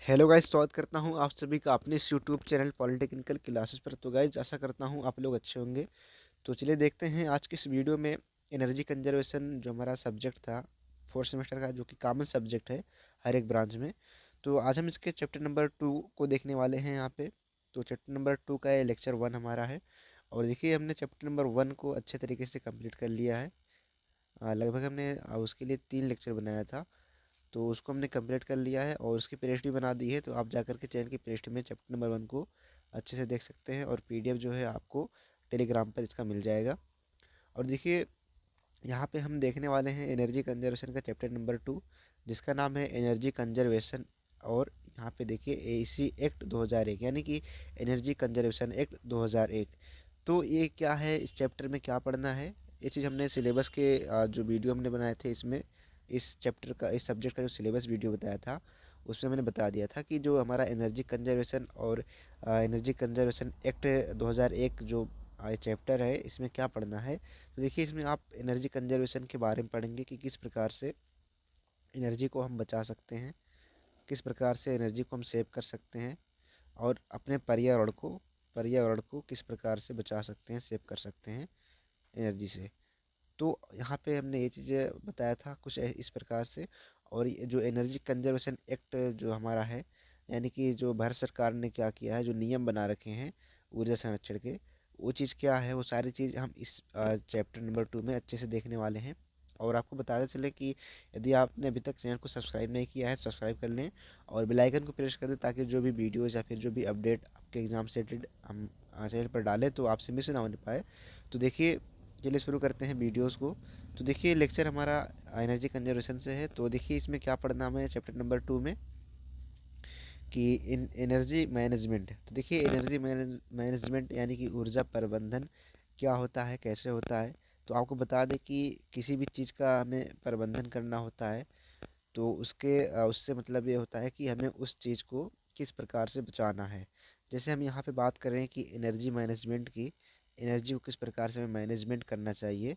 Hello guys, स्वागत करता हूं आप सभी का अपने इस यूट्यूब चैनल पॉलिटेक्निकल क्लासेस पर। तो गाइस, आशा करता हूं आप लोग अच्छे होंगे। तो चलिए देखते हैं आज की इस वीडियो में एनर्जी कंजर्वेशन जो हमारा सब्जेक्ट था फोर्थ सेमेस्टर का, जो कि कॉमन सब्जेक्ट है हर एक ब्रांच में। तो आज हम इसके चैप्टर नंबर 2 को देखने वाले हैं यहाँ पे। तो चैप्टर नंबर 2 का ये लेक्चर 1 हमारा है। और देखिए, हमने चैप्टर नंबर 1 को अच्छे तरीके से कंप्लीट कर लिया है। लगभग हमने उसके लिए 3 लेक्चर बनाया था, तो उसको हमने कंप्लीट कर लिया है और उसकी प्लेलिस्ट भी बना दी है। तो आप जाकर के चैनल की प्लेलिस्ट में चैप्टर नंबर 1 को अच्छे से देख सकते हैं, और पीडीएफ जो है आपको टेलीग्राम पर इसका मिल जाएगा। और देखिए, यहाँ पे हम देखने वाले हैं एनर्जी कंजर्वेशन का चैप्टर नंबर 2, जिसका नाम है एनर्जी कंजर्वेशन। और यहाँ पे देखिए एसी एक्ट 2001, यानी कि एनर्जी कंजर्वेशन एक्ट 2001। तो ये क्या है, इस चैप्टर में क्या पढ़ना है, ये चीज़ हमने सिलेबस के जो वीडियो हमने बनाए थे इसमें, इस चैप्टर का, इस सब्जेक्ट का जो सिलेबस वीडियो बताया था उसमें मैंने बता दिया था कि जो हमारा एनर्जी कंजर्वेशन और एनर्जी कंजर्वेशन एक्ट 2001 जो चैप्टर है, इसमें क्या पढ़ना है। तो देखिए, इसमें आप एनर्जी कंजर्वेशन के बारे में पढ़ेंगे कि किस प्रकार से एनर्जी को हम बचा सकते हैं, किस प्रकार से एनर्जी को हम सेव कर सकते हैं, और अपने पर्यावरण को किस प्रकार से बचा सकते हैं, सेव कर सकते हैं एनर्जी से। तो यहाँ पे हमने ये चीज़ें बताया था कुछ इस प्रकार से। और ये जो एनर्जी कंजर्वेशन एक्ट जो हमारा है, यानी कि जो भारत सरकार ने क्या किया है, जो नियम बना रखे हैं ऊर्जा संरक्षण के, वो चीज़ क्या है, वो सारी चीज़ हम इस चैप्टर नंबर 2 में अच्छे से देखने वाले हैं। और आपको बताते चले कि यदि आपने अभी तक चैनल को सब्सक्राइब नहीं किया है, सब्सक्राइब कर लें और बेल आइकन को प्रेस कर दें, ताकि जो भी वीडियोज़ या फिर जो भी अपडेट आपके एग्ज़ाम से रिलेटेड हम चैनल पर डालें तो आपसे मिस ना होने पाए। तो देखिए, चलिए शुरू करते हैं वीडियोज़ को। तो देखिए, लेक्चर हमारा एनर्जी कंजर्वेशन से है। तो देखिए, इसमें क्या पढ़ना हमें चैप्टर नंबर 2 में कि इन एनर्जी मैनेजमेंट। तो देखिए, एनर्जी मैनेजमेंट यानी कि ऊर्जा प्रबंधन क्या होता है, कैसे होता है। तो आपको बता दें कि किसी भी चीज़ का हमें प्रबंधन करना होता है, तो उससे मतलब ये होता है कि हमें उस चीज़ को किस प्रकार से बचाना है। जैसे हम यहाँ पे बात कर रहे हैं कि एनर्जी मैनेजमेंट की, एनर्जी को किस प्रकार से हमें मैनेजमेंट करना चाहिए।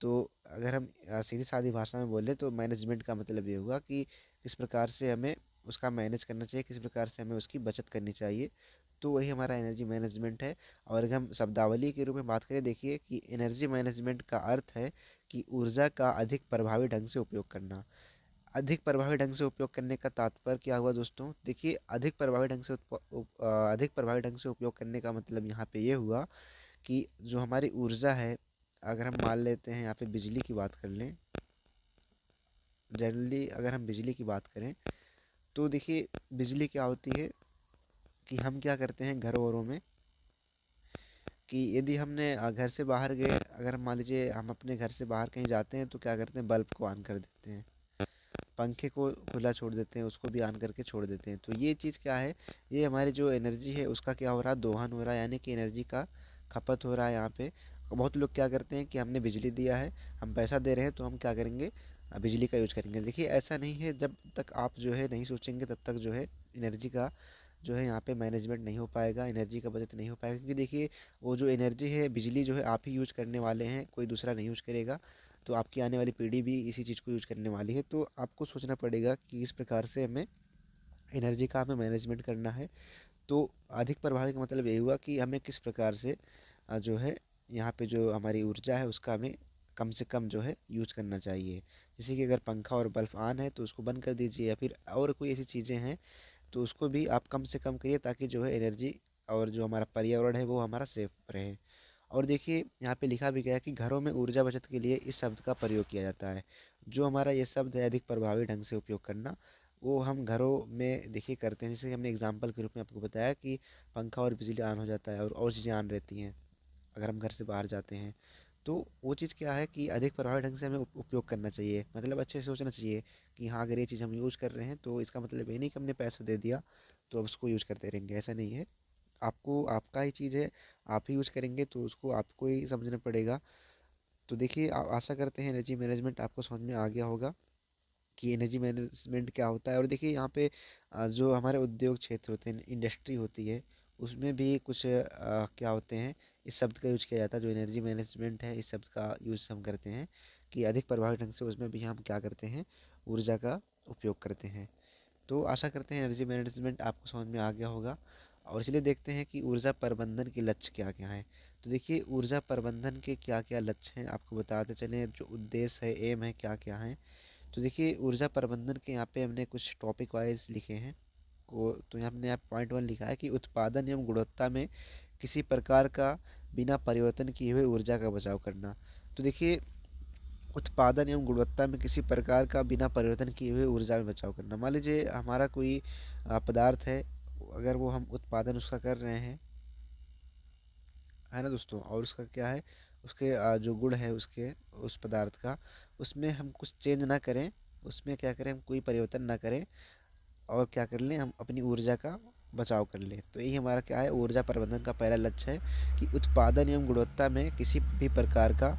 तो अगर हम सीधी सादी भाषा में बोलें तो मैनेजमेंट का मतलब ये हुआ कि किस प्रकार से हमें उसका मैनेज करना चाहिए, किस प्रकार से हमें उसकी बचत करनी चाहिए। तो वही हमारा एनर्जी मैनेजमेंट है। और अगर हम शब्दावली के रूप में बात करें, देखिए कि एनर्जी मैनेजमेंट का अर्थ है कि ऊर्जा का अधिक प्रभावी ढंग से उपयोग करना। अधिक प्रभावी ढंग से उपयोग करने का तात्पर्य क्या हुआ दोस्तों। देखिए, अधिक प्रभावी ढंग से उपयोग करने का मतलब यहाँ पे ये हुआ कि जो हमारी ऊर्जा है, अगर हम मान लेते हैं यहाँ पे बिजली की बात कर लें, जनरली अगर हम बिजली की बात करें, तो देखिए बिजली क्या होती है कि हम क्या करते हैं घरों वरों में, कि यदि हमने घर से बाहर गए, अगर हम मान लीजिए हम अपने घर से बाहर कहीं जाते हैं, तो क्या करते हैं, बल्ब को ऑन कर देते हैं, पंखे को खुला छोड़ देते हैं, उसको भी ऑन करके छोड़ देते हैं। तो ये चीज़ क्या है, ये हमारी जो एनर्जी है उसका क्या हो रहा है, दोहन हो रहा है, यानी कि एनर्जी का खपत हो रहा है यहाँ पे। और बहुत लोग क्या करते हैं कि हमने बिजली दिया है, हम पैसा दे रहे हैं, तो हम क्या करेंगे, बिजली का यूज करेंगे। देखिए, ऐसा नहीं है। जब तक आप जो है नहीं सोचेंगे, तब तक जो है एनर्जी का जो है यहाँ पे मैनेजमेंट नहीं हो पाएगा, एनर्जी का बचत नहीं हो पाएगा। क्योंकि देखिए, वो जो एनर्जी है, बिजली जो है आप ही यूज करने वाले हैं, कोई दूसरा नहीं यूज करेगा। तो आपकी आने वाली पीढ़ी भी इसी चीज़ को यूज करने वाली है। तो आपको सोचना पड़ेगा कि इस प्रकार से हमें एनर्जी का हमें मैनेजमेंट करना है। तो अधिक प्रभावी का मतलब ये हुआ कि हमें किस प्रकार से जो है यहाँ पे जो हमारी ऊर्जा है उसका हमें कम से कम जो है यूज करना चाहिए। जैसे कि अगर पंखा और बल्ब ऑन है तो उसको बंद कर दीजिए, या फिर और कोई ऐसी चीज़ें हैं तो उसको भी आप कम से कम करिए, ताकि जो है एनर्जी और जो हमारा पर्यावरण है वो हमारा सेफ रहे। और देखिए, यहाँ पे लिखा भी गया है कि घरों में ऊर्जा बचत के लिए इस शब्द का प्रयोग किया जाता है। जो हमारा ये शब्द है, अधिक प्रभावी ढंग से उपयोग करना, वो हम घरों में देखिए करते हैं। जैसे कि हमने एग्जाम्पल के रूप में आपको बताया कि पंखा और बिजली ऑन हो जाता है, और चीज़ें ऑन रहती हैं अगर हम घर से बाहर जाते हैं। तो वो चीज़ क्या है कि अधिक प्रभावी ढंग से हमें उपयोग करना चाहिए, मतलब अच्छे से सोचना चाहिए कि हाँ, अगर ये चीज़ हम यूज़ कर रहे हैं तो इसका मतलब ये नहीं कि हमने पैसा दे दिया तो अब उसको यूज़ करते रहेंगे, ऐसा नहीं है। आपको, आपका ही चीज़ है, आप ही यूज़ करेंगे तो उसको आपको ही समझना पड़ेगा। तो देखिए, आशा करते हैं एनर्जी मैनेजमेंट आपको समझ में आ गया होगा कि एनर्जी मैनेजमेंट क्या होता है। और देखिए, यहाँ पे जो हमारे उद्योग क्षेत्र होते हैं, इंडस्ट्री होती है, उसमें भी कुछ क्या होते हैं, इस शब्द का यूज किया जाता है। जो एनर्जी मैनेजमेंट है, इस शब्द का यूज हम करते हैं कि अधिक प्रभावी ढंग से उसमें भी हम क्या करते हैं, ऊर्जा का उपयोग करते हैं। तो आशा करते हैं एनर्जी मैनेजमेंट आपको समझ में आ गया होगा। और इसलिए देखते हैं कि ऊर्जा प्रबंधन के लक्ष्य क्या क्या हैं। तो देखिए ऊर्जा प्रबंधन के क्या क्या लक्ष्य हैं आपको बताते चलें, जो उद्देश्य है, एम है, क्या क्या है। तो देखिए ऊर्जा प्रबंधन के यहाँ पे हमने कुछ टॉपिक वाइज लिखे हैं को। तो यहाँ हमने पॉइंट 1 लिखा है कि उत्पादन एवं गुणवत्ता में किसी प्रकार का बिना परिवर्तन किए हुए ऊर्जा का बचाव करना। तो देखिए उत्पादन एवं गुणवत्ता में किसी प्रकार का बिना परिवर्तन किए हुए ऊर्जा में बचाव करना। मान लीजिए हमारा कोई पदार्थ है, अगर वो हम उत्पादन उसका कर रहे हैं, है ना दोस्तों, और उसका क्या है, उसके जो गुण है उसके, उस पदार्थ का, उसमें हम कुछ चेंज ना करें, उसमें क्या करें, हम कोई परिवर्तन ना करें, और क्या कर लें, हम अपनी ऊर्जा का बचाव कर लें। तो यही हमारा क्या है, ऊर्जा प्रबंधन का पहला लक्ष्य है कि उत्पादन एवं गुणवत्ता में किसी भी प्रकार का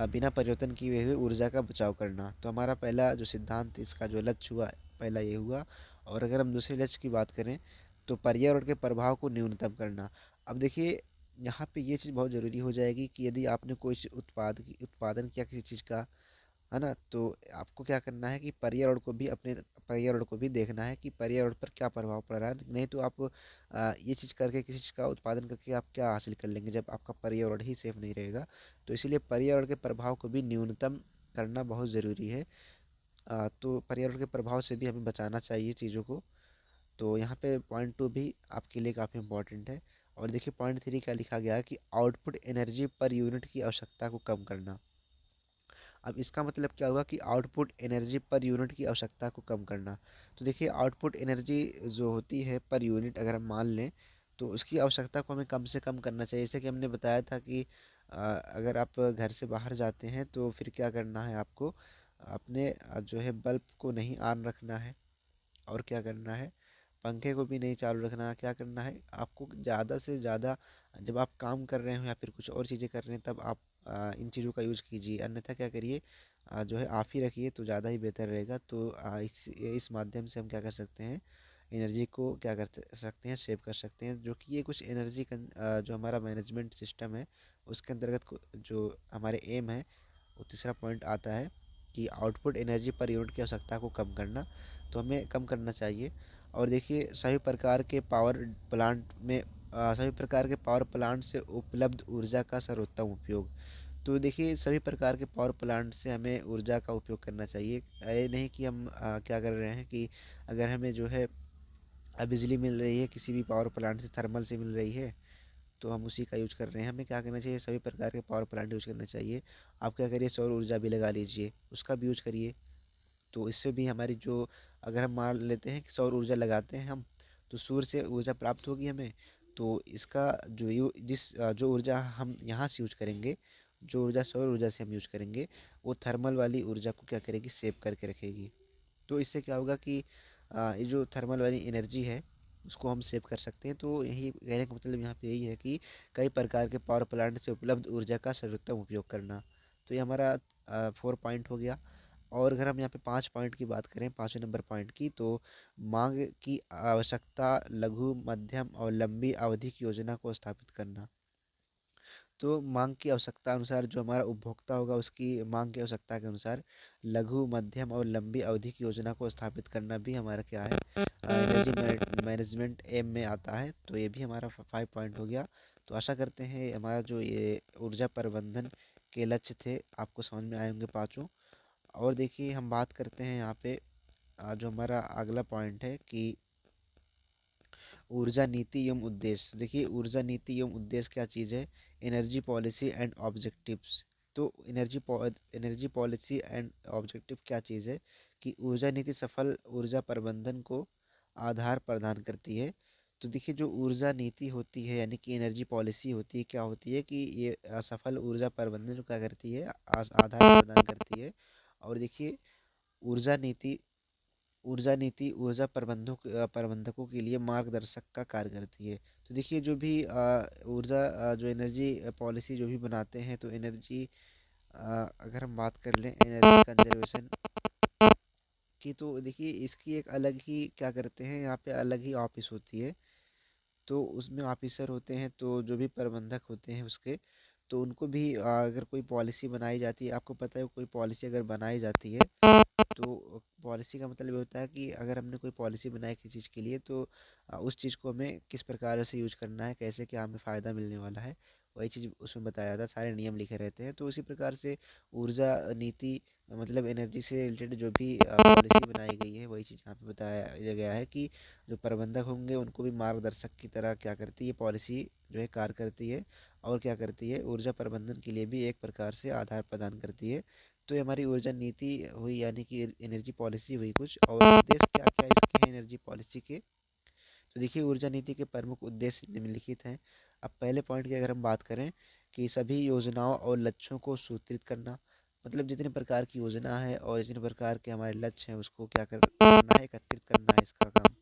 बिना परिवर्तन किए हुए ऊर्जा का बचाव करना। तो हमारा पहला जो सिद्धांत, इसका जो लक्ष्य हुआ, पहला ये हुआ। और अगर हम दूसरे लक्ष्य की बात करें तो पर्यावरण के प्रभाव को न्यूनतम करना। अब देखिए यहाँ पे ये चीज़ बहुत ज़रूरी हो जाएगी कि यदि आपने कोई उत्पादन किया किसी चीज़ का, है ना, तो आपको क्या करना है कि पर्यावरण को भी देखना है कि पर्यावरण पर क्या प्रभाव पड़ रहा है। नहीं तो आप ये चीज़ करके, किसी चीज़ का उत्पादन करके आप क्या हासिल कर लेंगे जब आपका पर्यावरण ही सेफ नहीं रहेगा। तो इसीलिए पर्यावरण के प्रभाव को भी न्यूनतम करना बहुत ज़रूरी है। तो पर्यावरण के प्रभाव से भी हमें बचाना चाहिए चीज़ों को। तो यहाँ पे पॉइंट 2 भी आपके लिए काफ़ी इंपॉर्टेंट है। और देखिए पॉइंट 3 क्या लिखा गया है कि आउटपुट एनर्जी पर यूनिट की आवश्यकता को कम करना। अब इसका मतलब क्या हुआ कि आउटपुट एनर्जी पर यूनिट की आवश्यकता को कम करना। तो देखिए आउटपुट एनर्जी जो होती है पर यूनिट, अगर हम मान लें, तो उसकी आवश्यकता को हमें कम से कम करना चाहिए। जैसे कि हमने बताया था कि अगर आप घर से बाहर जाते हैं तो फिर क्या करना है आपको, अपने जो है बल्ब को नहीं ऑन रखना है, और क्या करना है, पंखे को भी नहीं चालू रखना। क्या करना है आपको, ज़्यादा से ज़्यादा जब आप काम कर रहे हो या फिर कुछ और चीज़ें कर रहे हैं तब आप इन चीज़ों का यूज़ कीजिए, अन्यथा क्या करिए, जो है ऑफ ही रखिए तो ज़्यादा ही बेहतर रहेगा। तो इस माध्यम से हम क्या कर सकते हैं, एनर्जी को क्या कर सकते हैं, सेव कर सकते हैं। जो कि ये कुछ जो हमारा मैनेजमेंट सिस्टम है उसके अंतर्गत जो हमारे एम है, वो तीसरा पॉइंट आता है कि आउटपुट एनर्जी पर यूनिट की आवश्यकता को कम करना। तो हमें कम करना चाहिए। और देखिए सभी प्रकार के पावर प्लांट से उपलब्ध ऊर्जा का सर्वोत्तम उपयोग। तो देखिए सभी प्रकार के पावर प्लांट से हमें ऊर्जा का उपयोग करना चाहिए। ये नहीं कि हम क्या कर रहे हैं कि अगर हमें जो है बिजली मिल रही है किसी भी पावर प्लांट से, थर्मल से मिल रही है, तो हम उसी का यूज कर रहे हैं। हमें क्या करना चाहिए, सभी प्रकार के पावर प्लांट यूज करना चाहिए। आप क्या करिए, सौर ऊर्जा भी लगा लीजिए, उसका भी यूज करिए। तो इससे भी हमारी जो, अगर हम मान लेते हैं कि सौर ऊर्जा लगाते हैं हम, तो सूर्य से ऊर्जा प्राप्त होगी हमें। तो इसका जो ऊर्जा हम यहाँ से यूज करेंगे, जो ऊर्जा सौर ऊर्जा से हम यूज करेंगे, वो थर्मल वाली ऊर्जा को क्या करेगी, सेव करके रखेगी। तो इससे क्या होगा कि ये जो थर्मल वाली एनर्जी है उसको हम सेव कर सकते हैं। तो यही कहने का मतलब यहाँ पे यही है कि कई प्रकार के पावर प्लांट से उपलब्ध ऊर्जा का सर्वोत्तम उपयोग करना। तो ये हमारा 4 पॉइंट हो गया। और अगर हम यहाँ पे 5 पॉइंट की बात करें, 5वें नंबर पॉइंट की, तो मांग की आवश्यकता, लघु, मध्यम और लंबी अवधि की योजना को स्थापित करना। तो मांग की आवश्यकता अनुसार जो हमारा उपभोक्ता होगा उसकी मांग की आवश्यकता के अनुसार लघु, मध्यम और लंबी अवधि की योजना को स्थापित करना भी हमारा क्या है, एनर्जी मैनेजमेंट एम में आता है। तो ये भी हमारा 5 पॉइंट हो गया। तो आशा करते हैं हमारा जो ये ऊर्जा प्रबंधन के लक्ष्य थे आपको समझ में आए होंगे पाँचों। और देखिए हम बात करते हैं यहाँ पे जो हमारा अगला पॉइंट है कि ऊर्जा नीति एवं उद्देश्य। देखिए ऊर्जा नीति एवं उद्देश्य क्या चीज़ है, एनर्जी पॉलिसी एंड ऑब्जेक्टिव्स। तो एनर्जी पॉलिसी एंड ऑब्जेक्टिव क्या चीज़ है कि ऊर्जा नीति सफल ऊर्जा प्रबंधन को आधार प्रदान करती है। तो देखिए जो ऊर्जा नीति होती है, यानी कि एनर्जी पॉलिसी होती है, क्या होती है कि ये सफल ऊर्जा प्रबंधन को क्या करती है, आधार प्रदान करती है। और देखिए ऊर्जा नीति प्रबंधकों के लिए मार्गदर्शक का कार्य करती है। तो देखिए जो भी जो एनर्जी पॉलिसी जो भी बनाते हैं, तो अगर हम बात कर लें एनर्जी कंजर्वेशन की, तो देखिए इसकी एक अलग ही क्या करते हैं, यहाँ पे अलग ही ऑफिस होती है। तो उसमें ऑफिसर होते हैं, तो जो भी प्रबंधक होते हैं उसके, तो उनको भी अगर कोई पॉलिसी बनाई जाती है, आपको पता है कोई पॉलिसी अगर बनाई जाती है तो पॉलिसी का मतलब ये होता है कि अगर हमने कोई पॉलिसी बनाई किसी चीज़ के लिए तो उस चीज़ को हमें किस प्रकार से यूज करना है, कैसे क्या हमें फ़ायदा मिलने वाला है, वही चीज़ उसमें बताया जाता है। सारे नियम लिखे रहते हैं। तो उसी प्रकार से ऊर्जा नीति मतलब एनर्जी से रिलेटेड जो भी पॉलिसी बनाई गई है वही चीज़ यहाँ पे बताया गया है कि जो प्रबंधक होंगे उनको भी मार्गदर्शक की तरह क्या करती है पॉलिसी जो है कार्य करती है, और क्या करती है ऊर्जा प्रबंधन के लिए भी एक प्रकार से आधार प्रदान करती है। तो ये हमारी ऊर्जा नीति हुई यानी कि एनर्जी पॉलिसी हुई कुछ। और उद्देश्य क्या क्या इसके हैं एनर्जी पॉलिसी के, तो देखिए ऊर्जा नीति के प्रमुख उद्देश्य निम्नलिखित हैं। अब पहले पॉइंट की अगर हम बात करें कि सभी योजनाओं और लक्ष्यों को सूत्रित करना, मतलब जितने प्रकार की योजना है और जितने प्रकार के हमारे लक्ष्य हैं उसको क्या करना है, एकत्रित करना है इसका काम।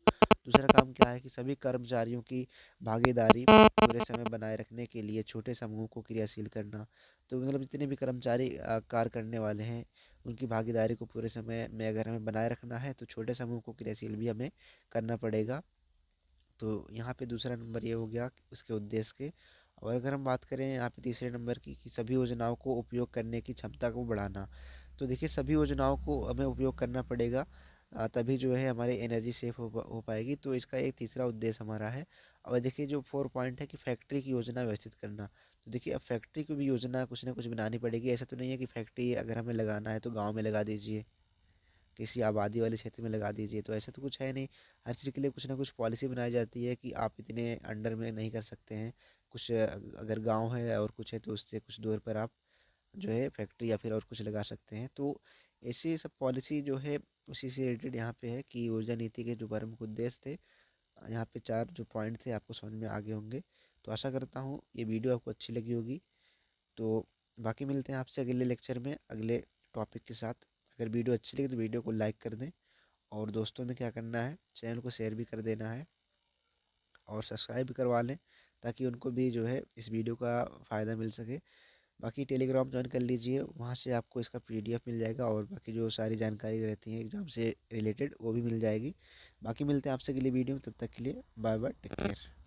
दूसरा काम क्या है कि सभी कर्मचारियों की भागीदारी पूरे समय बनाए रखने के लिए छोटे समूह को क्रियाशील करना। तो मतलब जितने भी कर्मचारी कार्य करने वाले हैं उनकी भागीदारी को पूरे समय में अगर हमें बनाए रखना है तो छोटे समूह को क्रियाशील भी हमें करना पड़ेगा। तो यहाँ पे दूसरा नंबर ये हो गया उसके उद्देश्य के। और अगर हम बात करें यहाँ पे तीसरे नंबर की कि सभी योजनाओं को उपयोग करने की क्षमता को बढ़ाना, तो देखिए सभी योजनाओं को हमें उपयोग करना पड़ेगा, तभी जो है हमारी एनर्जी सेफ हो पाएगी। तो इसका एक तीसरा उद्देश्य हमारा है। और देखिए जो 4 पॉइंट है कि फैक्ट्री की योजना व्यवस्थित करना, तो देखिए अब फैक्ट्री की भी योजना कुछ ना कुछ बनानी पड़ेगी। ऐसा तो नहीं है कि फैक्ट्री अगर हमें लगाना है तो गाँव में लगा दीजिए, किसी आबादी वाले क्षेत्र में लगा दीजिए, तो ऐसा तो कुछ है नहीं। हर चीज़ के लिए कुछ ना कुछ पॉलिसी बनाई जाती है कि आप इतने अंडर में नहीं कर सकते हैं। कुछ अगर गांव है और कुछ है तो उससे कुछ दूर पर आप जो है फैक्ट्री या फिर और कुछ लगा सकते हैं। तो ऐसी सब पॉलिसी जो है उसी से रिलेटेड यहाँ पे है कि ऊर्जा नीति के जो प्रमुख उद्देश्य थे, यहाँ पे 4 जो पॉइंट थे आपको समझ में आ गए होंगे। तो आशा करता हूँ ये वीडियो आपको अच्छी लगी होगी। तो बाकी मिलते हैं आपसे अगले लेक्चर में अगले टॉपिक के साथ। अगर वीडियो अच्छी लगी तो वीडियो को लाइक कर दें, और दोस्तों में क्या करना है चैनल को शेयर भी कर देना है और सब्सक्राइब भी करवा लें ताकि उनको भी जो है इस वीडियो का फ़ायदा मिल सके। बाकी टेलीग्राम ज्वाइन कर लीजिए, वहाँ से आपको इसका पीडीएफ मिल जाएगा और बाकी जो सारी जानकारी रहती है एग्ज़ाम से रिलेटेड वो भी मिल जाएगी। बाकी मिलते हैं आपसे अगली वीडियो में, तब तक के लिए बाय बाय, टेक केयर।